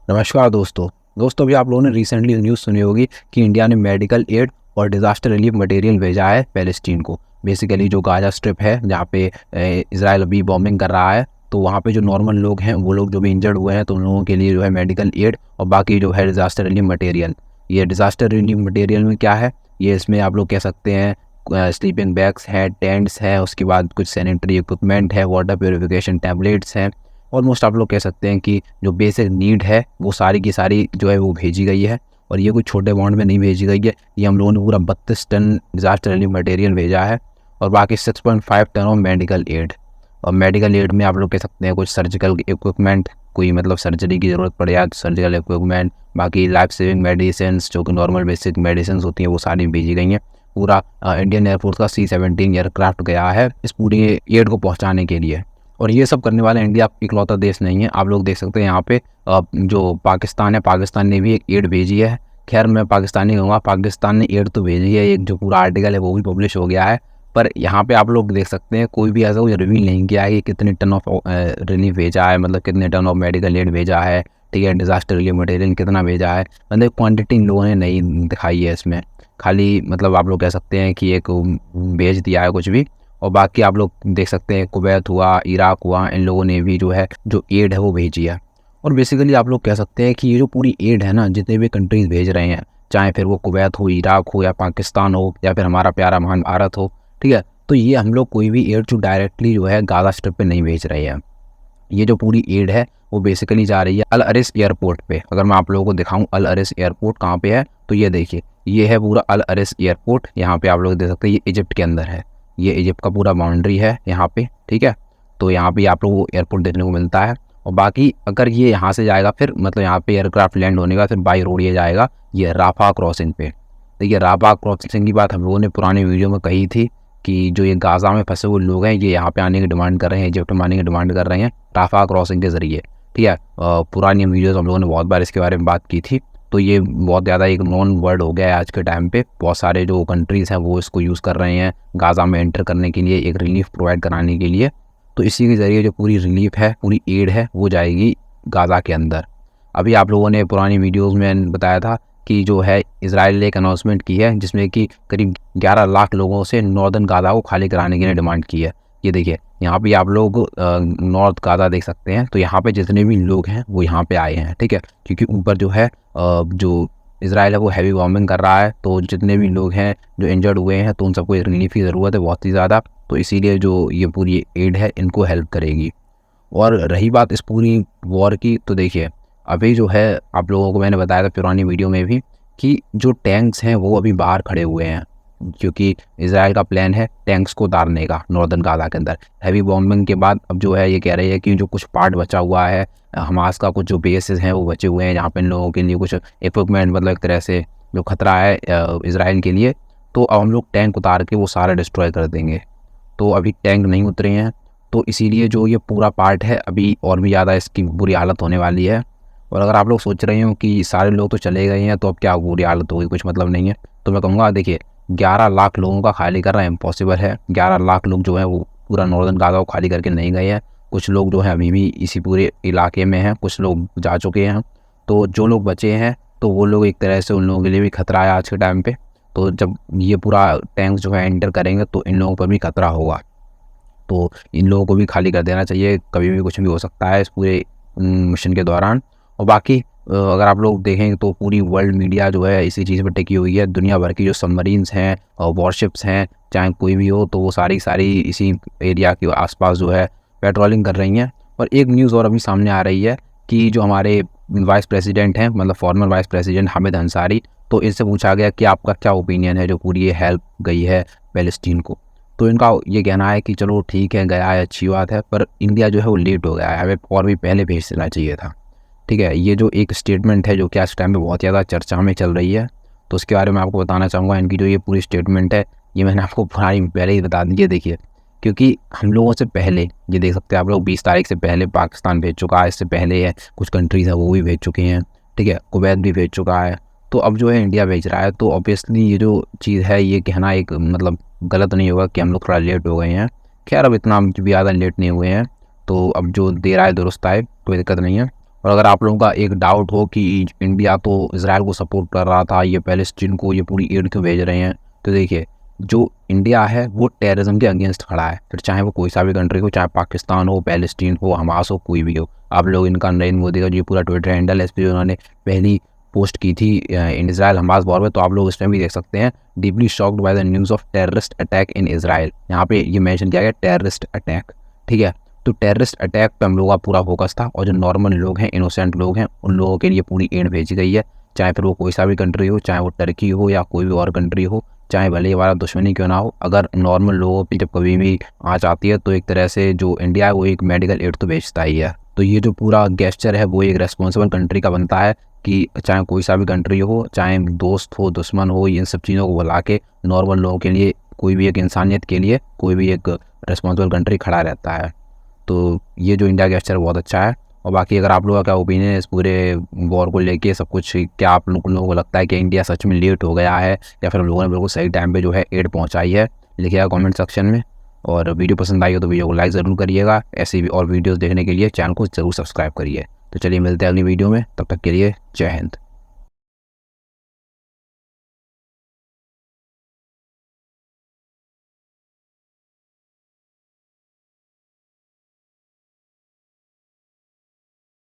नमस्कार दोस्तों अभी आप लोगों ने रिसेंटली न्यूज़ सुनी होगी कि इंडिया ने मेडिकल एड और डिज़ास्टर रिलीफ मटेरियल भेजा है पैलेस्टीन को। बेसिकली जो गाजा स्ट्रिप है जहाँ पे इजराइल अभी बॉम्बिंग कर रहा है, तो वहाँ पे जो नॉर्मल लोग हैं वो लोग जो भी इंजर्ड हुए हैं तो उन लोगों के लिए जो है मेडिकल एड और बाकी जो है डिज़ास्टर रिलीफ मटेरियल। ये डिज़ास्टर रिलीफ मटेरियल में क्या है, ये इसमें आप लोग कह सकते हैं स्लीपिंग बैग्स हैं, टेंट्स हैं, उसके बाद कुछ सैनिटरी इक्विपमेंट है, वाटर प्योरीफिकेशन टैबलेट्स हैं। ऑलमोस्ट आप लोग कह सकते हैं कि जो बेसिक नीड है वो सारी की सारी जो है वो भेजी गई है। और ये कोई छोटे अमाउंट में नहीं भेजी गई है, ये हम लोगों ने पूरा 32 टन डिजास्टर रिलीफ मटेरियल भेजा है और बाकी 6.5 टन ऑफ मेडिकल एड। और मेडिकल एड में आप लोग कह सकते हैं कुछ सर्जिकल इक्विपमेंट, कोई मतलब सर्जरी की ज़रूरत पड़ जाए तो सर्जिकल इक्विपमेंट, बाकी लाइफ सेविंग मेडिसिन जो कि नॉर्मल बेसिक मेडिसिन होती हैं वो सारी भेजी गई हैं। पूरा इंडियन एयरफोर्स का C-17 एयरक्राफ्ट गया है इस पूरी एड को पहुंचाने के लिए। और ये सब करने वाला इंडिया इकलौता देश नहीं है। आप लोग देख सकते हैं यहाँ पे जो पाकिस्तान है, पाकिस्तान ने भी एक एड भेजी है। खैर मैं पाकिस्तान नहीं कहूँगा, पाकिस्तान ने एड तो भेजी है, एक जो पूरा आर्टिकल है वो भी पब्लिश हो गया है। पर यहाँ पे आप लोग देख सकते हैं कोई भी ऐसा कोई रिवील नहीं किया है कि कितने टन ऑफ रिलीफ भेजा है, मतलब कितने टन ऑफ मेडिकल एड भेजा है, ठीक है, डिजास्टर रिलीफ मटेरियल कितना भेजा है, मतलब क्वान्टिटी इन लोगों ने नहीं दिखाई है इसमें। खाली मतलब आप लोग कह सकते हैं कि एक भेज दिया है कुछ भी। और बाकी आप लोग देख सकते हैं कुवैत हुआ, इराक हुआ, इन लोगों ने भी जो है जो एड है वो भेजी है। और बेसिकली आप लोग कह सकते हैं कि ये जो पूरी एड है ना, जितने भी कंट्रीज़ भेज रहे हैं, चाहे फिर वो कुवैत हो, इराक हो या पाकिस्तान हो या फिर हमारा प्यारा महान भारत हो, ठीक है, तो ये हम लोग कोई भी एड जो डायरेक्टली जो है गाज़ा स्ट्रिप पे नहीं भेज रहे हैं। ये जो पूरी एड है वो बेसिकली जा रही है अल अरिश एयरपोर्ट पे। अगर मैं आप लोगों को दिखाऊं अल अरिश एयरपोर्ट कहाँ पे है, तो ये देखिए, ये है पूरा अल अरिश एयरपोर्ट। यहाँ पे आप लोग देख सकते हैं ये इजिप्ट के अंदर है, ये इजिप्ट का पूरा बाउंड्री है यहाँ पे, ठीक है। तो यहाँ पे आप लोगों को एयरपोर्ट देखने को मिलता है। और बाकी अगर ये यहाँ से जाएगा फिर मतलब यहाँ पे एयरक्राफ्ट लैंड होने का फिर बाई रोड ये जाएगा ये राफा क्रॉसिंग पे। देखिए राफा क्रॉसिंग की बात हम लोगों ने पुरानी वीडियो में कही थी कि जो ये गाज़ा में फंसे हुए लोग हैं ये यहाँ पे आने की डिमांड कर रहे हैं, इजिप्ट में आने की डिमांड कर रहे हैं राफा क्रॉसिंग के ज़रिए, ठीक है। पुरानी वीडियोज़ हम लोगों ने बहुत बार इसके बारे में बात की थी, तो ये बहुत ज़्यादा एक नॉन वर्ड हो गया है आज के टाइम पे। बहुत सारे जो कंट्रीज़ हैं वो इसको यूज़ कर रहे हैं गाज़ा में एंटर करने के लिए, एक रिलीफ प्रोवाइड कराने के लिए। तो इसी के ज़रिए जो पूरी रिलीफ है, पूरी एड है, वो जाएगी गाज़ा के अंदर। अभी आप लोगों ने पुरानी वीडियोज़ में बताया था कि जो है इजराइल ने एक अनाउंसमेंट की है जिसमें कि करीब 11 लाख लोगों से नॉर्दर्न गाज़ा को खाली कराने के लिए डिमांड की है। ये देखिए यहाँ पे आप लोग नॉर्थ गाज़ा देख सकते हैं, तो यहाँ पे जितने भी लोग हैं वो यहाँ पे आए हैं, ठीक है, क्योंकि ऊपर जो है जो इजराइल है वो हैवी बॉम्बिंग कर रहा है, तो जितने भी लोग हैं जो इंजर्ड हुए हैं तो उन सबको रिलीफ की ज़रूरत है बहुत ही ज़्यादा। तो इसीलिए जो ये पूरी एड है इनको हेल्प करेगी। और रही बात इस पूरी वॉर की, तो देखिए अभी जो है आप लोगों को मैंने बताया था पुरानी वीडियो में भी कि जो टैंक्स हैं वो अभी बाहर खड़े हुए हैं, क्योंकि इजराइल का प्लान है टैंक्स को उतारने का नॉर्दर्न गाज़ा के अंदर। हैवी बॉम्बिंग के बाद अब जो है ये कह रही है कि जो कुछ पार्ट बचा हुआ है हमास का, कुछ जो बेसेस हैं वो बचे हुए हैं जहाँ पे इन लोगों के लिए कुछ इक्विपमेंट, मतलब एक तरह से जो खतरा है इजराइल के लिए, तो अब हम लोग टैंक उतार के वो सारा डिस्ट्रॉय कर देंगे। तो अभी टैंक नहीं उतरे हैं, तो इसीलिए जो ये पूरा पार्ट है अभी और भी ज़्यादा इसकी बुरी हालत होने वाली है। और अगर आप लोग सोच रहे हो कि सारे लोग तो चले गए हैं तो अब क्या बुरी हालत होगी, कुछ मतलब नहीं है, तो मैं कहूँगा देखिए 11 लाख लोगों का खाली करना इम्पॉसिबल है। 11 लाख लोग जो है वो पूरा नॉर्दर्न गाज़ा को खाली करके नहीं गए हैं। कुछ लोग जो हैं अभी भी इसी पूरे इलाके में हैं, कुछ लोग जा चुके हैं। तो जो लोग बचे हैं तो वो लोग एक तरह से उन लोगों के लिए भी खतरा है आज के टाइम पे। तो जब ये पूरा टैंक जो है एंटर करेंगे तो इन लोगों पर भी खतरा होगा, तो इन लोगों को भी खाली कर देना चाहिए। कभी भी कुछ भी हो सकता है इस पूरे मिशन के दौरान। और बाकी अगर आप लोग देखें तो पूरी वर्ल्ड मीडिया जो है इसी चीज़ पर टिकी हुई है। दुनिया भर की जो सबमरीन्स हैं और वॉरशिप्स हैं, चाहे कोई भी हो, तो वो सारी सारी इसी एरिया के आसपास जो है पेट्रोलिंग कर रही हैं। और एक न्यूज़ और अभी सामने आ रही है कि जो हमारे वाइस प्रेसिडेंट हैं, मतलब farmer vice president Hamid Ansari, तो इनसे पूछा गया कि आपका क्या ओपिनियन है जो पूरी ये हेल्प गई है पैलेस्टीन को। तो इनका ये कहना है कि चलो ठीक है गया है, अच्छी बात है, पर इंडिया जो है वो लेट हो गया है, हमें और भी पहले भेज देना चाहिए था, ठीक है। ये जो एक स्टेटमेंट है जो कि आज टाइम पे बहुत ज़्यादा चर्चा में चल रही है, तो उसके बारे में आपको बताना चाहूँगा। इनकी जो ये पूरी स्टेटमेंट है ये मैंने आपको पुरानी पहले ही बता दी है, देखिए, क्योंकि हम लोगों से पहले ये देख सकते हैं आप लोग 20 तारीख से पहले पाकिस्तान भेज चुका है, इससे पहले है कुछ कंट्रीज़ हैं वो भी भेज चुके हैं, ठीक है, कुवैत भी भेज चुका है। तो अब जो है इंडिया भेज रहा है, तो ऑब्वियसली ये जो चीज़ है ये कहना एक मतलब गलत नहीं होगा कि हम लोग थोड़ा लेट हो गए हैं। खैर अब इतना हम भी ज़्यादा लेट नहीं हुए हैं, तो अब जो दे रहा है दुरुस्त आए, कोई दिक्कत नहीं है। और अगर आप लोगों का एक डाउट हो कि इंडिया तो इसराइल को सपोर्ट कर रहा था, ये पैलेस्टीन को ये पूरी एड क्यों भेज रहे हैं, तो देखिए जो इंडिया है वो टेररिज्म के अगेंस्ट खड़ा है, फिर चाहे वो कोई सा भी कंट्री हो, चाहे पाकिस्तान हो, पैलेस्टीन हो, हमास हो, कोई भी हो। आप लोग इनका नरेंद्र मोदी का जो पूरा ट्विटर हैंडल है, इस पर उन्होंने पहली पोस्ट की थी इसराइल हमास वॉर में, तो आप लोग इसमें भी देख सकते हैं, deeply shocked by the news of terrorist attack in Israel. यहाँ पे ये मेंशन किया गया टेररिस्ट अटैक, ठीक है। तो टेररिस्ट अटैक पे हम लोगों का पूरा फोकस था, और जो नॉर्मल लोग हैं, इनोसेंट लोग हैं, उन लोगों के लिए पूरी एड भेजी गई है, चाहे फिर वो कोई सा भी कंट्री हो, चाहे वो टर्की हो या कोई भी और कंट्री हो, चाहे भले ही हमारा दुश्मनी क्यों ना हो। अगर नॉर्मल लोगों पे जब कभी भी आँच आती है तो एक तरह से जो इंडिया है वो एक मेडिकल एड तो भेजता ही है। तो ये जो पूरा गेस्चर है वो एक रेस्पॉन्सिबल कंट्री का बनता है कि चाहे कोई सा भी कंट्री हो, चाहे दोस्त हो, दुश्मन हो, इन सब चीज़ों को बुला के नॉर्मल लोगों के लिए, कोई भी एक इंसानियत के लिए कोई भी एक रेस्पॉन्सिबल कंट्री खड़ा रहता है। तो ये जो इंडिया गेस्चर बहुत अच्छा है। और बाकी अगर आप लोगों का क्या ओपिनियन है इस पूरे वॉर को लेके, सब कुछ, क्या आप लोगों को लगता है कि इंडिया सच में लेट हो गया है या फिर हम लोगों ने बिल्कुल सही टाइम पे जो है एड पहुंचाई है, लिखिएगा कमेंट सेक्शन में। और वीडियो पसंद आई हो तो वीडियो को लाइक ज़रूर करिएगा। ऐसी भी और वीडियोज़ देखने के लिए चैनल को ज़रूर सब्सक्राइब करिए। तो चलिए मिलते हैं अगली वीडियो में, तब तक के लिए जय हिंद।